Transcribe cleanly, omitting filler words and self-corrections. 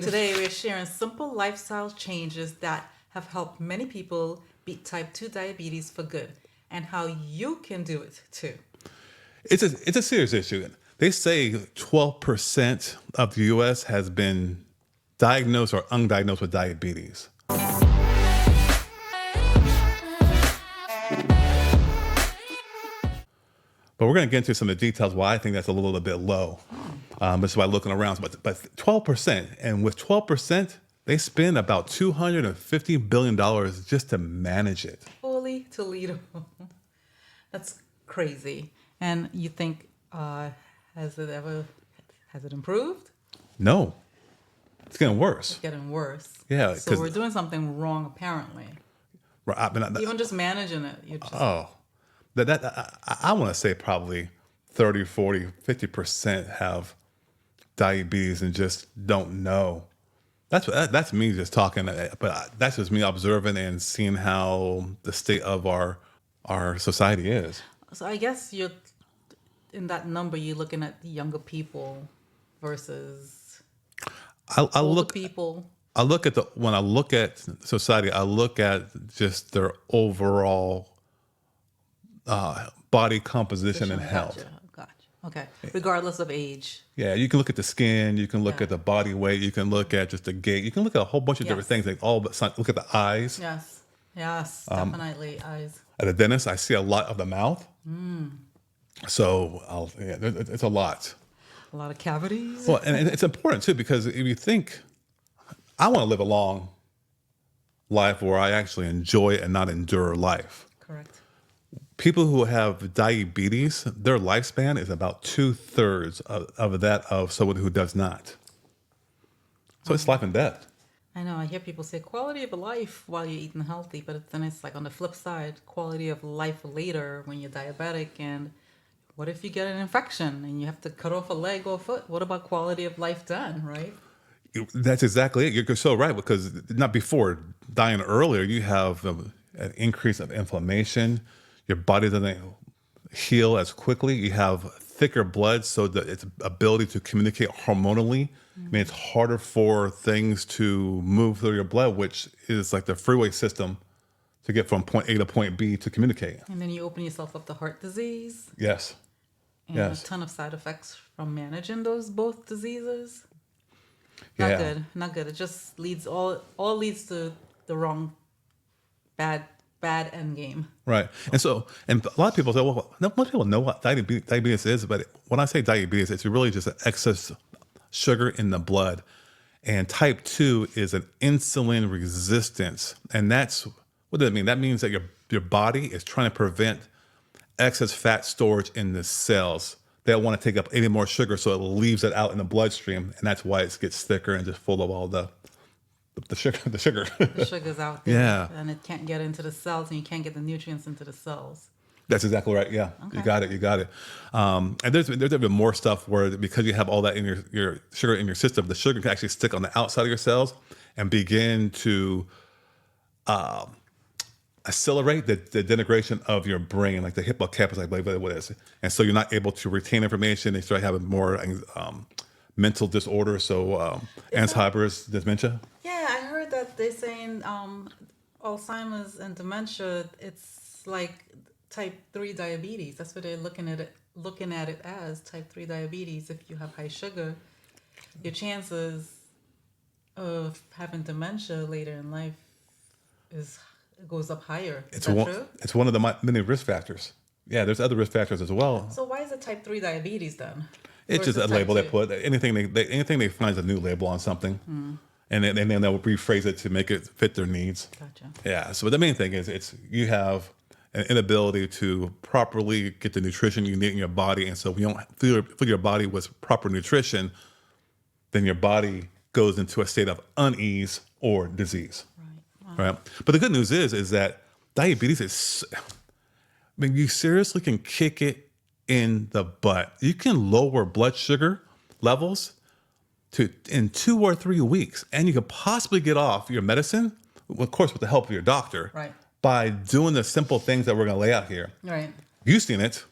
Today, we're sharing simple lifestyle changes that have helped many people beat type 2 diabetes for good and how you can do it too. It's a serious issue. They say 12% of the U.S. has been diagnosed or undiagnosed with diabetes. But we're going to get into some of the details why I think that's a little bit low. This is why looking around. But 12%, and with 12%, they spend about $250 billion just to manage it. Holy Toledo. That's crazy. And you think, has it improved? No, it's getting worse. It's getting worse. Yeah. So we're doing something wrong, apparently. Even just managing it. You're just, I want to say probably 30, 40, 50% have diabetes and just don't know. That's me just talking, but that's just me observing and seeing how the state of our society is. So I guess you're in that number. You're looking at the younger people versus older people. When I look at society, I look at just their overall body composition and health. Gotcha. Okay. Regardless of age. Yeah, you can look at the skin, you can look at the body weight, you can look at just the gait, you can look at a whole bunch of different things. Like look at the eyes. Yes, definitely eyes. At the dentist, I see a lot of the mouth. So it's a lot. A lot of cavities. Well, and it's important too, because if you think, I want to live a long life where I actually enjoy and not endure life. Correct. People who have diabetes, their lifespan is about 2/3 of that of someone who does not. So it's life and death. I know. I hear people say quality of life while you're eating healthy, but then it's like on the flip side, quality of life later when you're diabetic. And what if you get an infection and you have to cut off a leg or a foot? What about quality of life then, right? That's exactly it. You're so right, because not before dying earlier, you have an increase of inflammation. Your body doesn't heal as quickly. You have thicker blood, so that its ability to communicate hormonally. I mean, it's harder for things to move through your blood, which is like the freeway system to get from point A to point B to communicate. And then you open yourself up to heart disease. Yes. And a ton of side effects from managing those both diseases. Not good. It just leads all leads to the wrong, bad end game. Right. And a lot of people say, well, most people know what diabetes is, but when I say diabetes, it's really just an excess sugar in the blood. And type 2 is an insulin resistance. And what does that mean? That means that your body is trying to prevent excess fat storage in the cells. They don't want to take up any more sugar, so it leaves it out in the bloodstream, and that's why it gets thicker and just full of all the sugar. The sugar's out there, and it can't get into the cells, and you can't get the nutrients into the cells. That's exactly right. Yeah, okay. You got it. And there's even more stuff where, because you have all that in your sugar in your system, the sugar can actually stick on the outside of your cells and begin to accelerate the denigration of your brain, like the hippocampus, I believe it is. And so you're not able to retain information. They start having more mental disorders, so Alzheimer's, dementia. Yeah, I heard that they're saying Alzheimer's and dementia, it's like type 3 diabetes. That's what they're looking at it as, type 3 diabetes. If you have high sugar, your chances of having dementia later in life goes up higher. Is that true? It's one of the many risk factors. Yeah, there's other risk factors as well. So why is it type 3 diabetes then? It's just a label they put. Anything they find is a new label on something, and then they'll rephrase it to make it fit their needs. Gotcha. Yeah. So the main thing is you have an inability to properly get the nutrition you need in your body, and so if you don't fill your body with proper nutrition, then your body goes into a state of unease or disease. Right. But the good news is that diabetes you seriously can kick it in the butt. You can lower blood sugar levels in 2 or 3 weeks, and you could possibly get off your medicine, of course, with the help of your doctor, right, by doing the simple things that we're going to lay out here. Right. You've seen it.